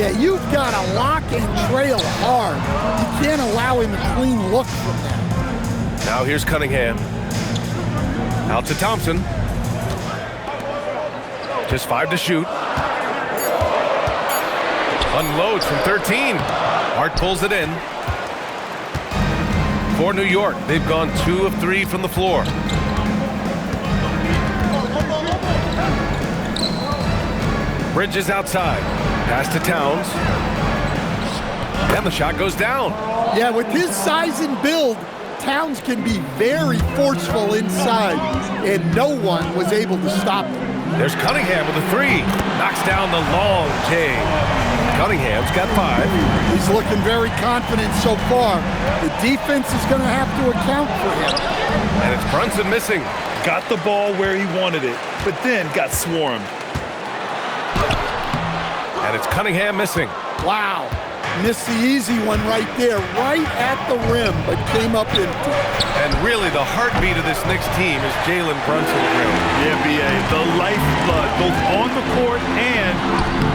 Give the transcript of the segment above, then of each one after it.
Yeah, you've got to lock and trail hard. You can't allow him a clean look from that. Now here's Cunningham. Out to Thompson. Just 5 to shoot. Unloads from 13. Hart pulls it in. For New York, they've gone 2 of 3 from the floor. Bridges outside. Pass to Towns. And the shot goes down. Yeah, with his size and build, Towns can be very forceful inside, and no one was able to stop him. There's Cunningham with a 3. Knocks down the long J. Cunningham's got 5. He's looking very confident so far. The defense is going to have to account for him. And it's Brunson missing. Got the ball where he wanted it, but then got swarmed. And it's Cunningham missing. Wow. Missed the easy one right there, right at the rim, but came up empty. And really the heartbeat of this Knicks team is Jalen Brunson. Yeah, B.A., the lifeblood, both on the court and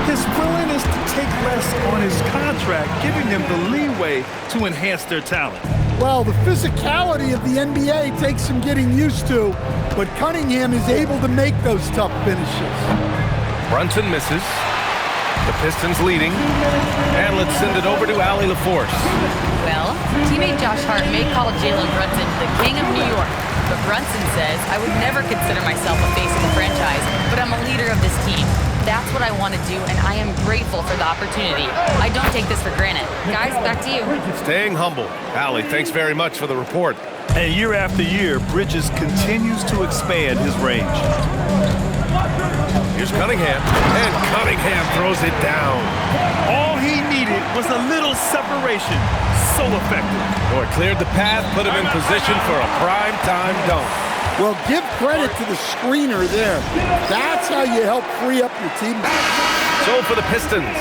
his willingness to take less on his contract, giving them the leeway to enhance their talent. Well, the physicality of the NBA takes some getting used to, but Cunningham is able to make those tough finishes. Brunson misses. The Pistons leading. And let's send it over to Allie LaForce. Well, teammate Josh Hart may call Jalen Brunson the king of New York, but Brunson says, I would never consider myself a face of the franchise, but I'm a leader of this team. That's what I want to do, and I am grateful for the opportunity. I don't take this for granted. Guys, back to you. Staying humble. Allie, thanks very much for the report. And year after year, Bridges continues to expand his range. Here's Cunningham, and Cunningham throws it down. All he needed was a little separation. So effective. Boy, cleared the path, put him in position for a prime-time dunk. Well, give credit to the screener there. That's how you help free up your teammates. So for the Pistons,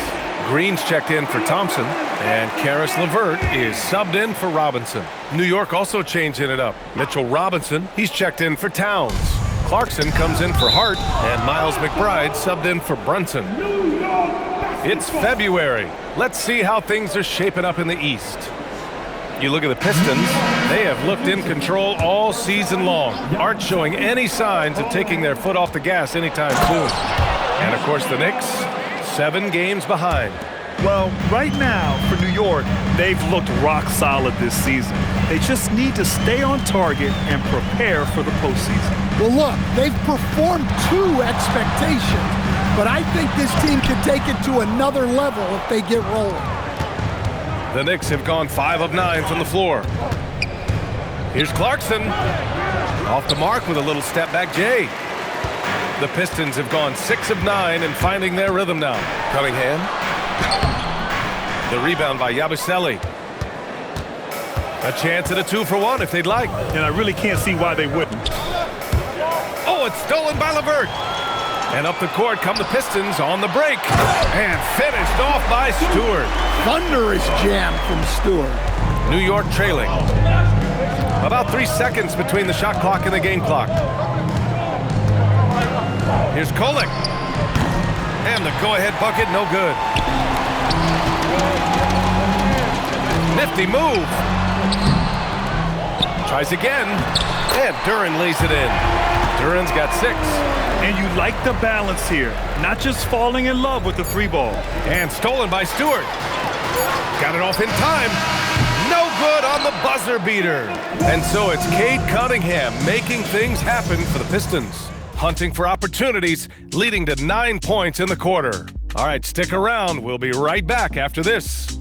Green's checked in for Thompson, and Karis LeVert is subbed in for Robinson. New York also changing it up. Mitchell Robinson, he's checked in for Towns. Clarkson comes in for Hart, and Miles McBride subbed in for Brunson. It's February. Let's see how things are shaping up in the East. You look at the Pistons, they have looked in control all season long. Aren't showing any signs of taking their foot off the gas anytime soon. And of course the Knicks, 7 games behind. Well, right now for New York, they've looked rock solid this season. They just need to stay on target and prepare for the postseason. Well, look, they've performed to expectations, but I think this team can take it to another level if they get rolling. The Knicks have gone 5 of 9 from the floor. Here's Clarkson. Off the mark with a little step back J. The Pistons have gone 6 of 9 and finding their rhythm now. Cunningham. The rebound by Yabusele. A chance at a 2-for-1 if they'd like. And I really can't see why they wouldn't. Oh, it's stolen by LeVert. And up the court come the Pistons on the break. And finished off by Stewart. Thunderous jam from Stewart. New York trailing. About 3 seconds between the shot clock and the game clock. Here's Kolek. And the go-ahead bucket, no good. Nifty move. Tries again. And Duren lays it in. Duren's got 6. And you like the balance here. Not just falling in love with the 3-ball. And stolen by Stewart. Got it off in time. No good on the buzzer beater. And so it's Cade Cunningham making things happen for the Pistons. Hunting for opportunities, leading to 9 points in the quarter. All right, stick around. We'll be right back after this.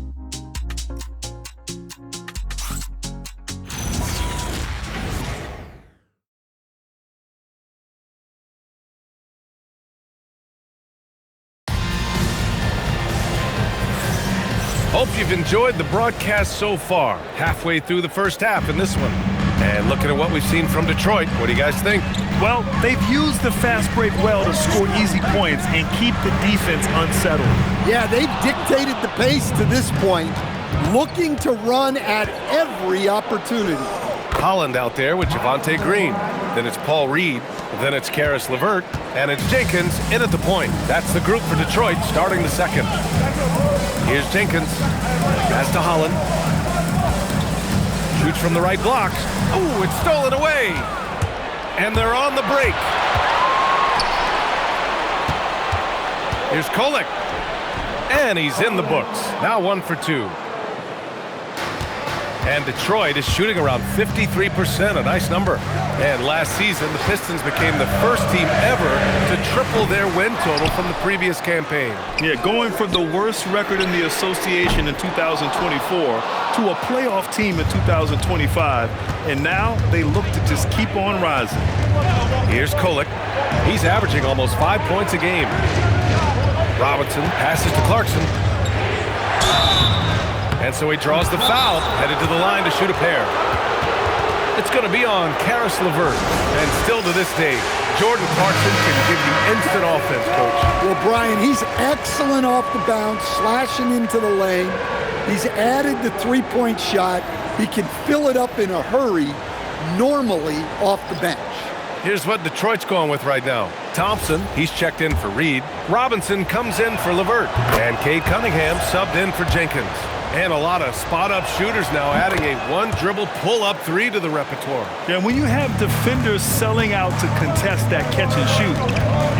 Hope you've enjoyed the broadcast so far. Halfway through the first half in this one. And looking at what we've seen from Detroit, what do you guys think? Well, they've used the fast break well to score easy points and keep the defense unsettled. Yeah, they've dictated the pace to this point, looking to run at every opportunity. Holland out there with Javonte Green. Then it's Paul Reed. Then it's Karis LeVert. And it's Jenkins in at the point. That's the group for Detroit starting the second. Here's Jenkins. Pass to Holland. Shoots from the right block. Oh, it's stolen away. And they're on the break. Here's Kolek. And he's in the books. Now 1 for 2. And Detroit is shooting around 53%, a nice number. And last season, the Pistons became the first team ever to triple their win total from the previous campaign. Yeah, going from the worst record in the association in 2024 to a playoff team in 2025. And now they look to just keep on rising. Here's Kolek. He's averaging almost 5 points a game. Robinson passes to Clarkson. And so he draws the foul, headed to the line to shoot a pair. It's going to be on Caris LeVert. And still to this day, Jordan Clarkson can give you instant offense, Coach. Well, Brian, he's excellent off the bounce, slashing into the lane. He's added the three-point shot. He can fill it up in a hurry, normally off the bench. Here's what Detroit's going with right now. Thompson, he's checked in for Reed. Robinson comes in for LeVert. And Cade Cunningham subbed in for Jenkins. And a lot of spot-up shooters now adding a one-dribble pull-up three to the repertoire. Yeah, when you have defenders selling out to contest that catch and shoot,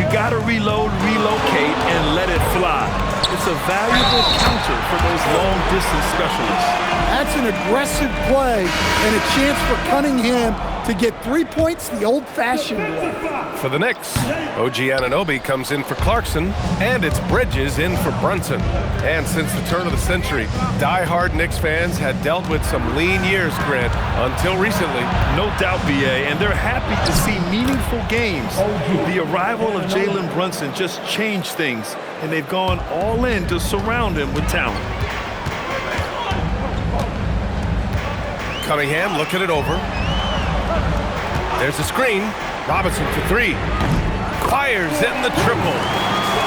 you got to reload, relocate, and let it fly. It's a valuable counter for those long-distance specialists. That's an aggressive play and a chance for Cunningham to get 3 points the old-fashioned way. For the Knicks, OG Anunoby comes in for Clarkson, and it's Bridges in for Brunson. And since the turn of the century, die-hard Knicks fans had dealt with some lean years, Grant, until recently. No doubt, BA, and they're happy to see meaningful games. The arrival of Jalen Brunson just changed things, and they've gone all in to surround him with talent. Cunningham looking it over. There's a screen. Robinson for three. Fires in the triple.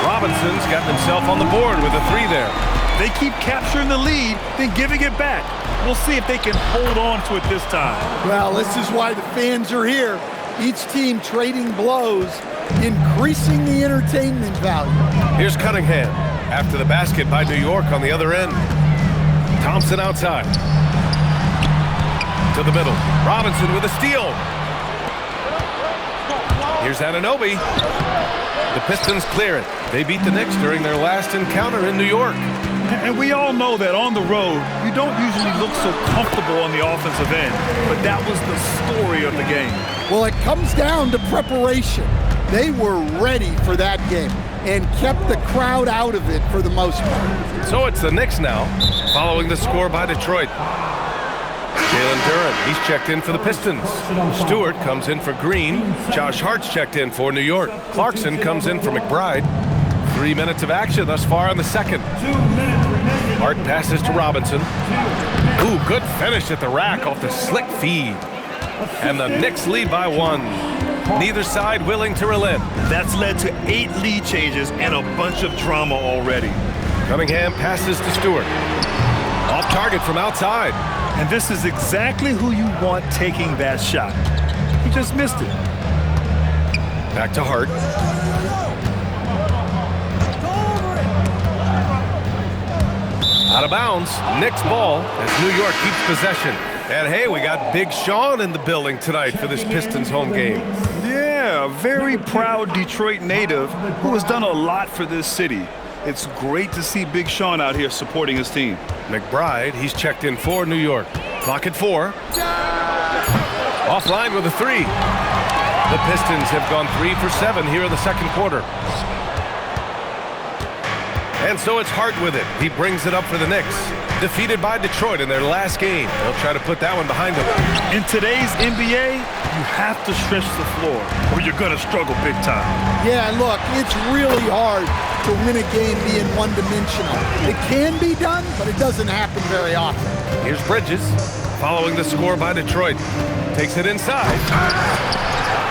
Robinson's got himself on the board with a three there. They keep capturing the lead, then giving it back. We'll see if they can hold on to it this time. Well, this is why the fans are here. Each team trading blows, increasing the entertainment value. Here's Cunningham after the basket by New York on the other end. Thompson outside. To the middle. Robinson with a steal. Here's Anunoby. The Pistons clear it. They beat the Knicks during their last encounter in New York. And we all know that on the road, you don't usually look so comfortable on the offensive end. But that was the story of the game. Well, it comes down to preparation. They were ready for that game and kept the crowd out of it for the most part. So it's the Knicks now, following the score by Detroit. Jalen Duren, he's checked in for the Pistons. Stewart comes in for Green. Josh Hart's checked in for New York. Clarkson comes in for McBride. 3 minutes of action thus far in the second. Hart passes to Robinson. Ooh, good finish at the rack off the slick feed. And the Knicks lead by 1. Neither side willing to relent. That's led to 8 lead changes and a bunch of drama already. Cunningham passes to Stewart. Off target from outside. And this is exactly who you want taking that shot. He just missed it. Back to Hart. Out of bounds. Knicks ball as New York keeps possession. And hey, we got Big Sean in the building tonight for this Pistons home game. Yeah, a very proud Detroit native who has done a lot for this city. It's great to see Big Sean out here supporting his team. McBride, he's checked in for New York. Clock at 4. Offline with a 3. The Pistons have gone 3 for 7 here in the second quarter. And so it's Hart with it. He brings it up for the Knicks. Defeated by Detroit in their last game. They'll try to put that one behind them. In today's NBA, you have to stretch the floor or you're going to struggle big time. Yeah, look, it's really hard to win a game being one-dimensional. It can be done, but it doesn't happen very often. Here's Bridges, following the score by Detroit. Takes it inside.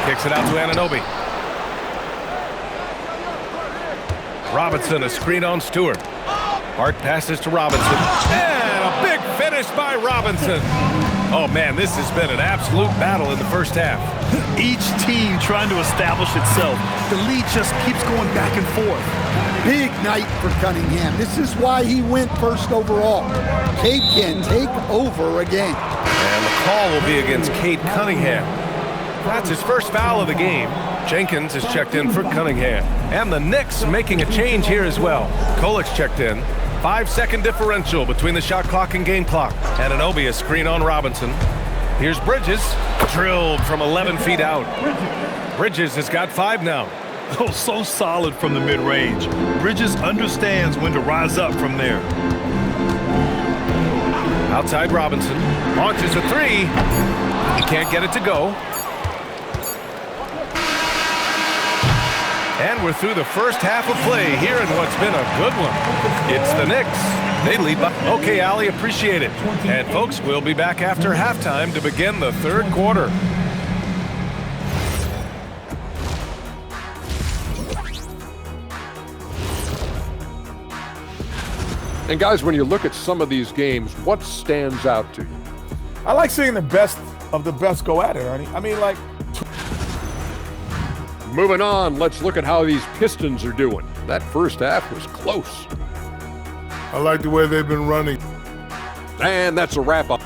Kicks it out to Anunoby. Robinson, a screen on Stewart. Hart passes to Robinson. And a big finish by Robinson. Oh, man, this has been an absolute battle in the first half. Each team trying to establish itself. The lead just keeps going back and forth. Big night for Cunningham. This is why he went first overall. Cade can take over again. And the call will be against Cade Cunningham. That's his first foul of the game. Jenkins is checked in for Cunningham. And the Knicks making a change here as well. Kolik's checked in. 5-second differential between the shot clock and game clock. Anunoby a screen on Robinson. Here's Bridges, drilled from 11 feet out. Bridges has got 5 now. Oh, so solid from the mid-range. Bridges understands when to rise up from there. Outside Robinson, launches a 3. He can't get it to go. And we're through the first half of play here in what's been a good one. It's the Knicks. They lead by... Okay, Allie, appreciate it. And folks, we'll be back after halftime to begin the third quarter. And guys, when you look at some of these games, what stands out to you? I like seeing the best of the best go at it, Ernie. I mean, like... Moving on, let's look at how these Pistons are doing. That first half was close. I like the way they've been running. And that's a wrap-up.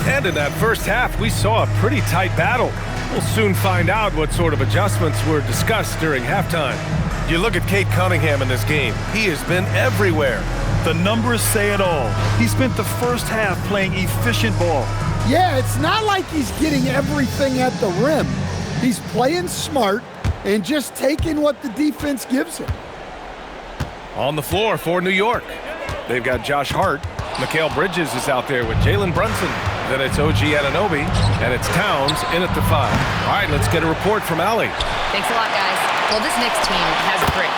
And in that first half, we saw a pretty tight battle. We'll soon find out what sort of adjustments were discussed during halftime. You look at Cade Cunningham in this game. He has been everywhere. The numbers say it all. He spent the first half playing efficient ball. Yeah, it's not like he's getting everything at the rim. He's playing smart and just taking what the defense gives him. On the floor for New York, they've got Josh Hart. Mikal Bridges is out there with Jalen Brunson. Then it's OG Anunoby, and it's Towns in at the 5. All right, let's get a report from Allie. Thanks a lot, guys. Well, this Knicks team has grit.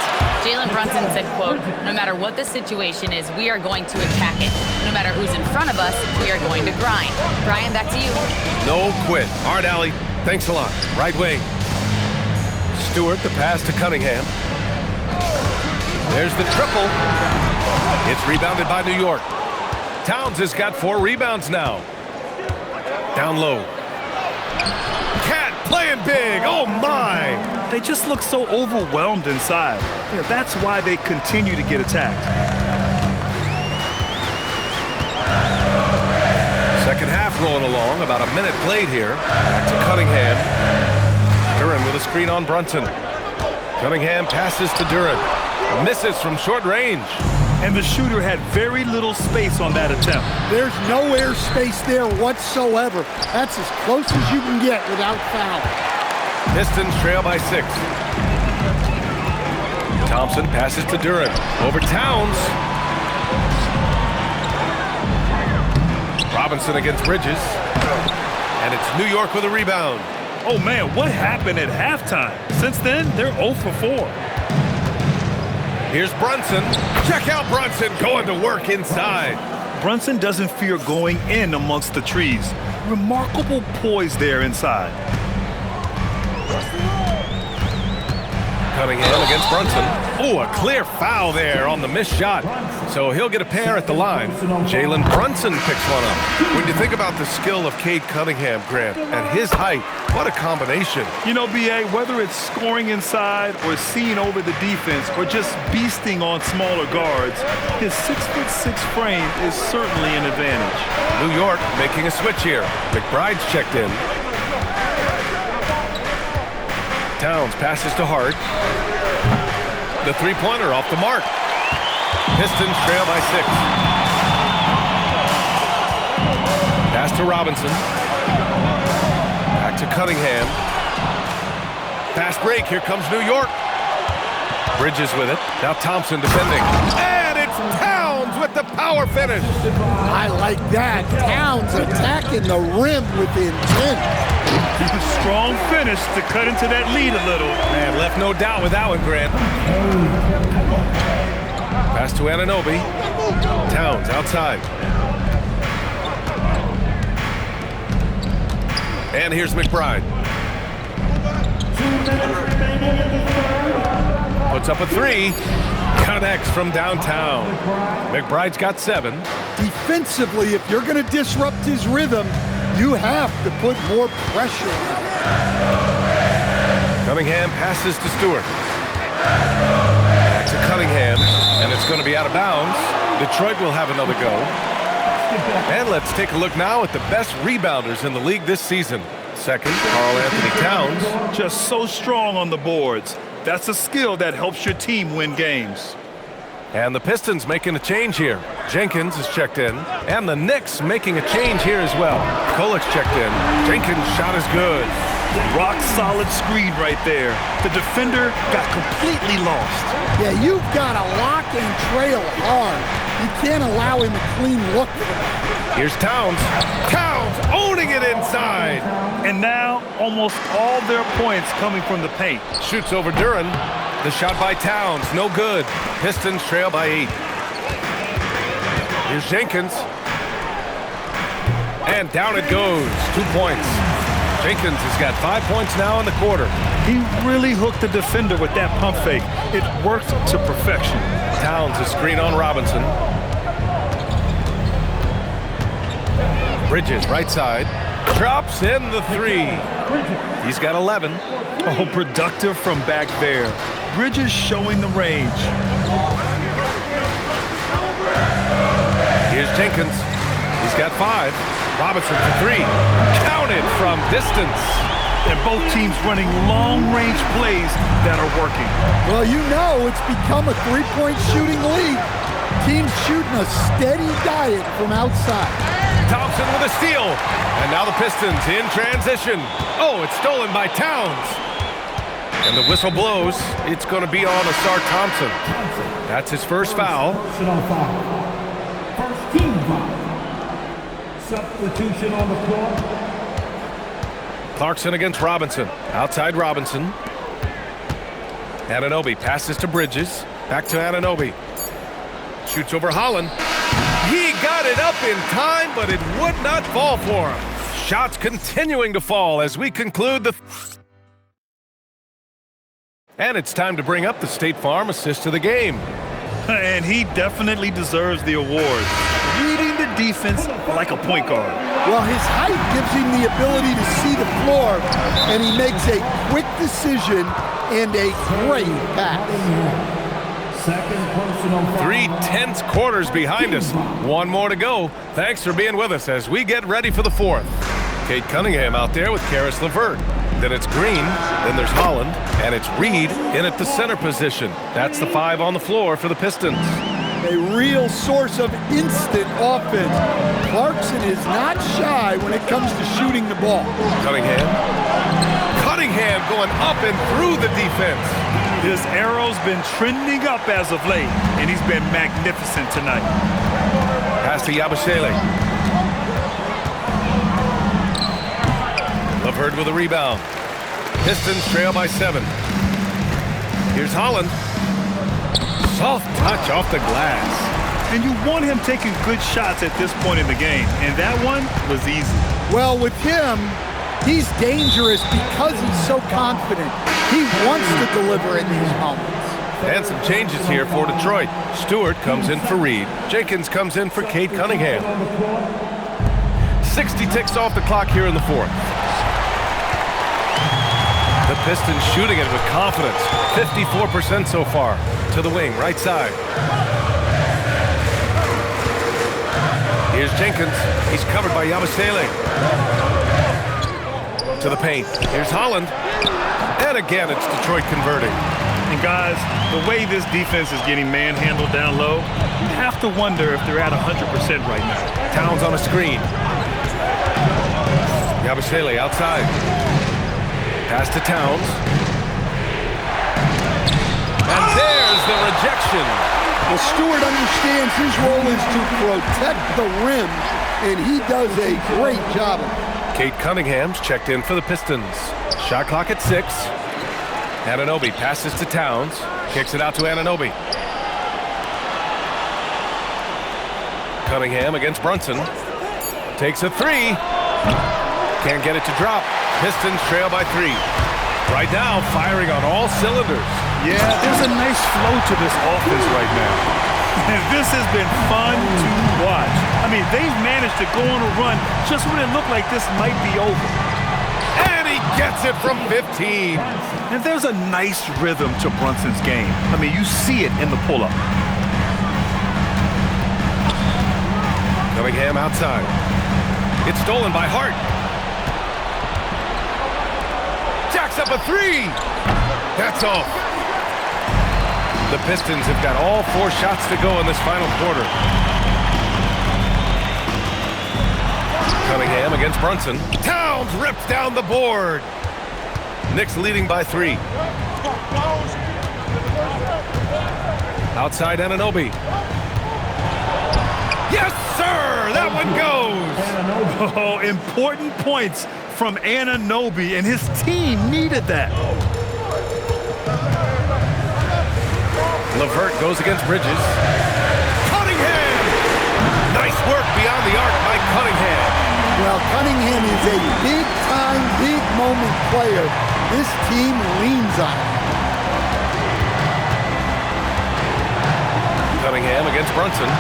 Jalen Brunson said, quote, "No matter what the situation is, we are going to attack it. No matter who's in front of us, we are going to grind." Brian, back to you. No quit. All right, Allie, thanks a lot. Right wing. Stewart, the pass to Cunningham. There's the triple. It's rebounded by New York. Towns has got 4 rebounds now. Down low. Cat playing big. Oh, my. They just look so overwhelmed inside. Yeah, that's why they continue to get attacked. Second half rolling along. About a minute played here. Back to Cunningham. Duren with a screen on Brunson. Cunningham passes to Duren. Misses from short range. And the shooter had very little space on that attempt. There's no air space there whatsoever. That's as close as you can get without foul. Pistons trail by 6. Thompson passes to Duren. Over Towns. Robinson against Bridges. And it's New York with a rebound. Oh, man, what happened at halftime? Since then, they're 0 for 4. Here's Brunson. Check out Brunson going to work inside. Brunson doesn't fear going in amongst the trees. Remarkable poise there inside. Cunningham against Brunson. Oh, a clear foul there on the missed shot. So he'll get a pair at the line. Jalen Brunson picks one up. When you think about the skill of Cade Cunningham, Grant, and his height, what a combination. You know, B.A., whether it's scoring inside or seeing over the defense or just beasting on smaller guards, his 6'6" frame is certainly an advantage. New York making a switch here. McBride's checked in. Towns passes to Hart. The three-pointer off the mark. Pistons trail by 6. Pass to Robinson. Back to Cunningham. Fast break. Here comes New York. Bridges with it. Now Thompson defending. And it's Towns with the power finish. I like that. Towns attacking the rim with intent. Strong finish to cut into that lead a little. Man, left no doubt with that one, Grant. Pass to Anunoby. Towns outside. And here's McBride. Puts up a 3. Connects from downtown. McBride's got 7. Defensively, if you're going to disrupt his rhythm, you have to put more pressure on him. Cunningham passes to Stewart. Back to Cunningham, and it's going to be out of bounds. Detroit will have another go. And let's take a look now at the best rebounders in the league this season. Second, Karl-Anthony Towns. Just so strong on the boards. That's a skill that helps your team win games. And the Pistons making a change here. Jenkins is checked in. And the Knicks making a change here as well. Kolik's checked in. Jenkins' shot is good. Rock solid screen right there. The defender got completely lost. Yeah, you've got to lock and trail hard. You can't allow him a clean look. Here's Towns. Towns owning it inside. And now almost all their points coming from the paint. Shoots over Duren. The shot by Towns, no good. Pistons trail by 8. Here's Jenkins. And down it goes. 2 points. Jenkins has got 5 points now in the quarter. He really hooked the defender with that pump fake. It worked to perfection. Towns a screen on Robinson. Bridges right side. Drops in the 3. He's got 11. Oh, productive from back there. Bridges showing the range. Here's Jenkins. He's got 5. Robinson for 3. Counted from distance. And both teams running long-range plays that are working. Well, you know it's become a three-point shooting league. Teams shooting a steady diet from outside. Thompson with a steal. And now the Pistons in transition. Oh, it's stolen by Towns. And the whistle blows. It's going to be on Ausar Thompson. That's his first foul. First team foul. Substitution on the floor. Clarkson against Robinson. Outside Robinson. Anunoby passes to Bridges. Back to Anunoby. Shoots over Holland. He got it up in time, but it would not fall for him. Shots continuing to fall as we conclude the... And it's time to bring up the State Farm assist of the game. And he definitely deserves the award. Reading the defense like a point guard. Well, his height gives him the ability to see the floor, and he makes a quick decision and a great pass. Second personal foul. 3 tense quarters behind us. 1 more to go. Thanks for being with us as we get ready for the 4th. Cade Cunningham out there with Caris LeVert. Then it's Green, then there's Holland, and it's Reed in at the center position. That's the 5 on the floor for the Pistons. A real source of instant offense. Clarkson is not shy when it comes to shooting the ball. Cunningham going up and through the defense. His arrow's been trending up as of late, and he's been magnificent tonight. Pass to Yabusele. LeVert with a rebound. Pistons trail by 7. Here's Holland. Soft touch off the glass. And you want him taking good shots at this point in the game, and that one was easy. Well, with him, he's dangerous because he's so confident. He wants to deliver in these moments. And some changes here for Detroit. Stewart comes in for Reed. Jenkins comes in for Cade Cunningham. 60 ticks off the clock here in the 4th. The Pistons shooting it with confidence. 54% so far. To the wing, right side. Here's Jenkins. He's covered by Yabusele. To the paint. Here's Holland. And again, it's Detroit converting. And guys, the way this defense is getting manhandled down low, you have to wonder if they're at 100% right now. Towns on a screen. Yabusele outside. Pass to Towns. And there's the rejection. Well, Stewart understands his role is to protect the rim, and he does a great job of it. Cade Cunningham's checked in for the Pistons. Shot clock at 6. Anunoby passes to Towns. Kicks it out to Anunoby. Cunningham against Brunson. Takes a 3. Can't get it to drop. Pistons trail by 3. Right now, firing on all cylinders. Yeah, there's a nice flow to this offense right now. And this has been fun to watch. I mean, they've managed to go on a run just when it looked like this might be over. And he gets it from 15. And there's a nice rhythm to Brunson's game. I mean, you see it in the pull-up. Cunningham outside. It's stolen by Hart. Jacks up a three. That's off. The Pistons have got all 4 shots to go in this final quarter. Cunningham against Brunson. Towns rips down the board. Knicks leading by 3. Outside Anunoby. Yes, sir! That one goes! Oh, important points from Anunoby, and his team needed that. LeVert goes against Bridges. Cunningham! Nice work beyond the arc by Cunningham. Well, Cunningham is a big-time, big-moment player. This team leans on him. Cunningham against Brunson.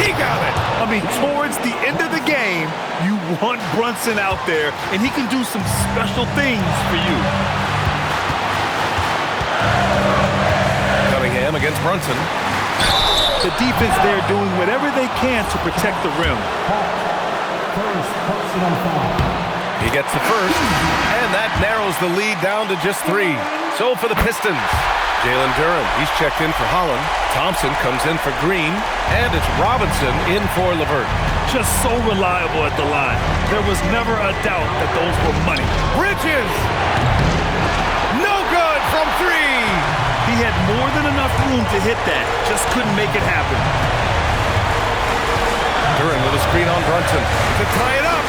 He got it! I mean, towards the end of the game, you want Brunson out there, and he can do some special things for you. Cunningham against Brunson. The defense there doing whatever they can to protect the rim. First personal foul. He gets the first, and that narrows the lead down to just 3. So for the Pistons, Jalen Duren, he's checked in for Holland. Thompson comes in for Green, and it's Robinson in for LeVert. Just so reliable at the line. There was never a doubt that those were money. Bridges! No good from 3! He had more than enough room to hit that, just couldn't make it happen. Duren with a screen on Brunson to tie it up.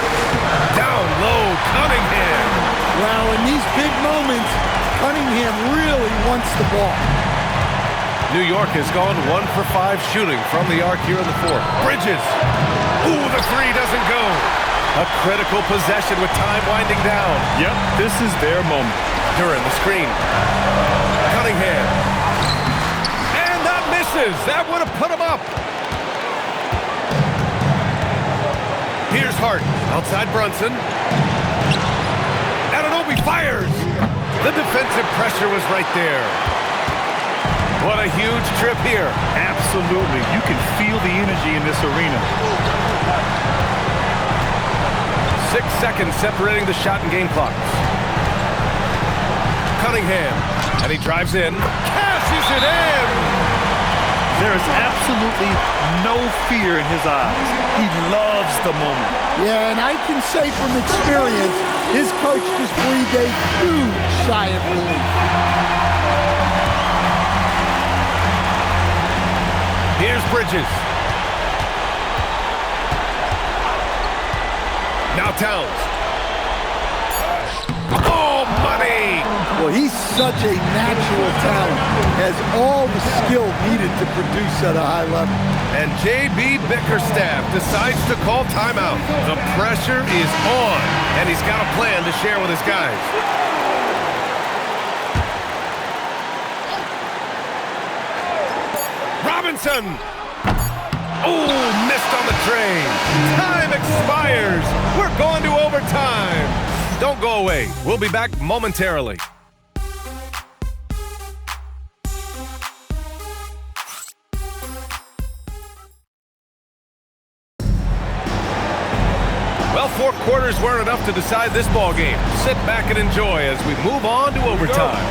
Down low, Cunningham. Well, in these big moments, Cunningham really wants the ball. New York has gone 1 for 5 shooting from the arc here in the 4th. Bridges. Ooh, the 3 doesn't go. A critical possession with time winding down. Yep, this is their moment. Duren, the screen. Cunningham. And that misses. That would have put him up. Here's Hart. Outside Brunson. Anunoby fires. The defensive pressure was right there. What a huge trip here. Absolutely. You can feel the energy in this arena. 6 seconds separating the shot and game clocks. Cunningham. And he drives in. Cashes it in! There is absolutely no fear in his eyes. He loves the moment. Yeah, and I can say from experience, his coach just breathed a huge sigh of relief. Here's Bridges. Now Towns. Oh, money! Well, he's such a natural talent, has all the skill needed to produce at a high level. And J.B. Bickerstaff decides to call timeout. The pressure is on, and he's got a plan to share with his guys. Robinson! Oh, missed on the train. Time expires. We're going to overtime. Don't go away. We'll be back momentarily. Well, 4 quarters weren't enough to decide this ball game. Sit back and enjoy as we move on to overtime.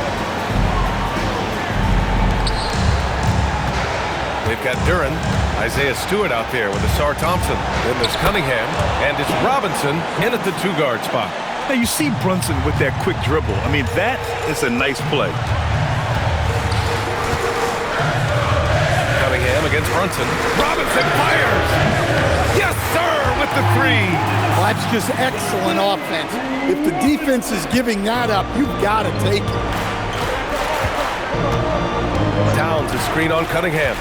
They've got Duren, Isaiah Stewart out there with Asar Thompson. Then there's Cunningham, and it's Robinson in at the 2-guard spot. Now you see Brunson with that quick dribble. I mean, that is a nice play. Cunningham against Brunson. Robinson fires! Yes, sir, with the 3. Well, that's just excellent offense. If the defense is giving that up, you've got to take it. Towns is screen on Cunningham.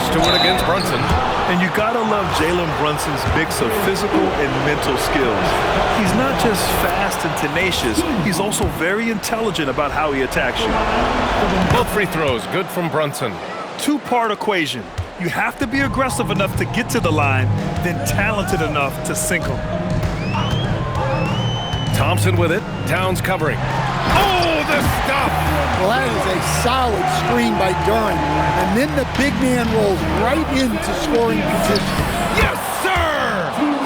Stewart against Brunson. And you gotta love Jalen Brunson's mix of physical and mental skills. He's not just fast and tenacious, he's also very intelligent about how he attacks you. Both free throws, good from Brunson. Two-part equation. You have to be aggressive enough to get to the line, then talented enough to sink them. Thompson with it, Towns covering. Oh, the stuff! Well, that is a solid screen by Duren. And then the big man rolls right into scoring position. Yes, sir!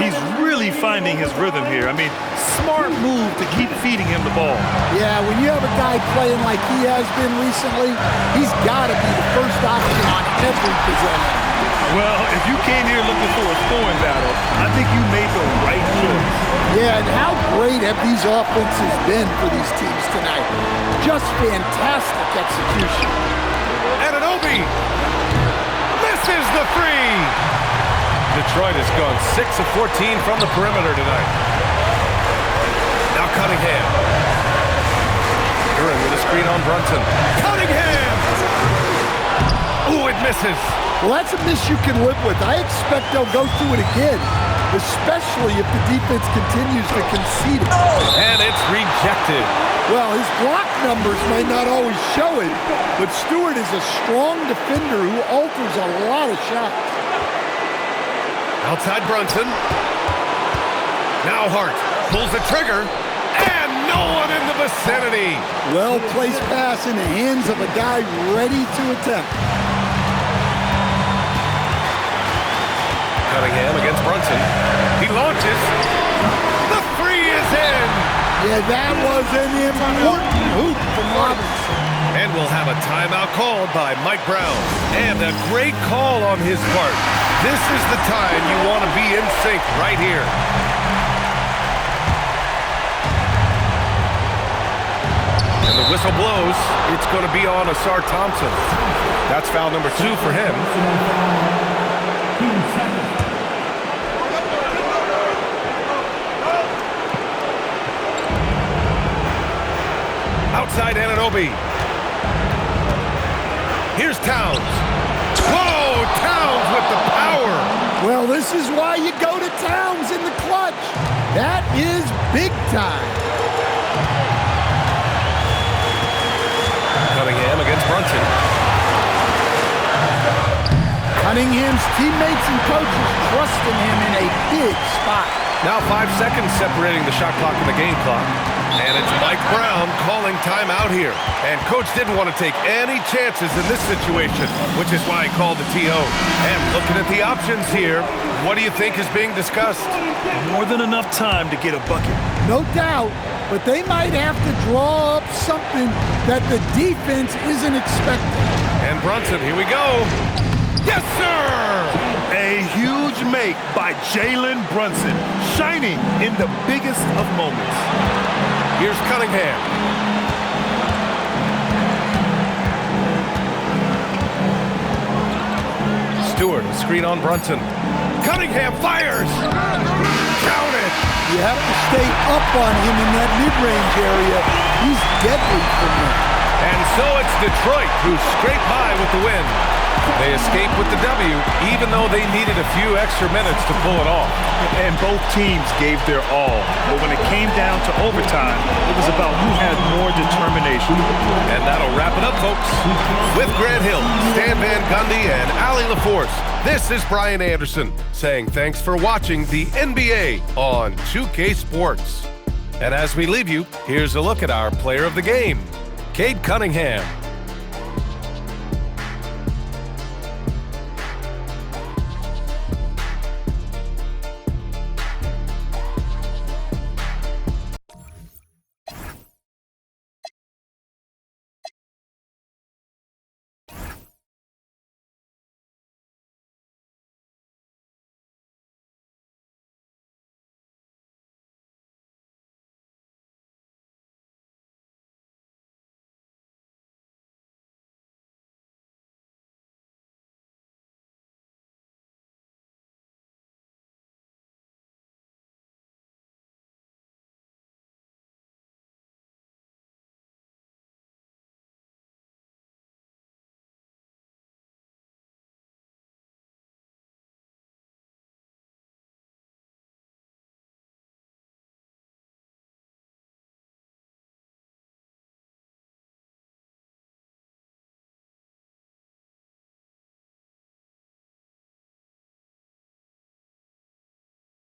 He's really finding his rhythm here. I mean, smart move to keep feeding him the ball. Yeah, when you have a guy playing like he has been recently, he's got to be the first option on every possession. Well, if you came here looking for a scoring battle, I think you made the right choice. Yeah, and how great have these offenses been for these teams tonight? Just fantastic execution. Anunoby misses the three. Detroit has gone 6 of 14 from the perimeter tonight. Now Cunningham. Duren with a screen on Brunson. Cunningham! Ooh, it misses. Well, that's a miss you can live with. I expect they'll go through it again, especially if the defense continues to concede it. And it's rejected. Well, his block numbers may not always show it, but Stewart is a strong defender who alters a lot of shots. Outside Brunson. Now Hart pulls the trigger, and no one in the vicinity. Well-placed pass in the hands of a guy ready to attempt. Cunningham against Brunson. He launches. The three is in. Yeah, that was an important hoop from Robinson. And we'll have a timeout called by Mike Brown. And a great call on his part. This is the time you want to be in sync right here. And the whistle blows. It's going to be on Ausar Thompson. That's foul number 2 for him. Outside Anunoby. Here's Towns. Whoa, Towns with the power. Well, this is why you go to Towns in the clutch. That is big time. Cunningham against Brunson. Cunningham's teammates and coaches trusting him in a big spot. Now 5 seconds separating the shot clock and the game clock. And it's Mike Brown calling timeout here. And Coach didn't want to take any chances in this situation, which is why he called the TO. And looking at the options here, what do you think is being discussed? More than enough time to get a bucket. No doubt, but they might have to draw up something that the defense isn't expecting. And Brunson, here we go. Yes, sir! A huge make by Jalen Brunson, shining in the biggest of moments. Here's Cunningham. Stewart, a screen on Brunson. Cunningham fires! Count it! You have to stay up on him in that mid-range area. He's deadly from there. And so it's Detroit who scraped by with the win. They escaped with the W, even though they needed a few extra minutes to pull it off. And both teams gave their all. But when it came down to overtime, it was about who had more determination. And that'll wrap it up, folks. With Grant Hill, Stan Van Gundy, and Allie LaForce, this is Brian Anderson saying thanks for watching the NBA on 2K Sports. And as we leave you, here's a look at our player of the game, Cade Cunningham.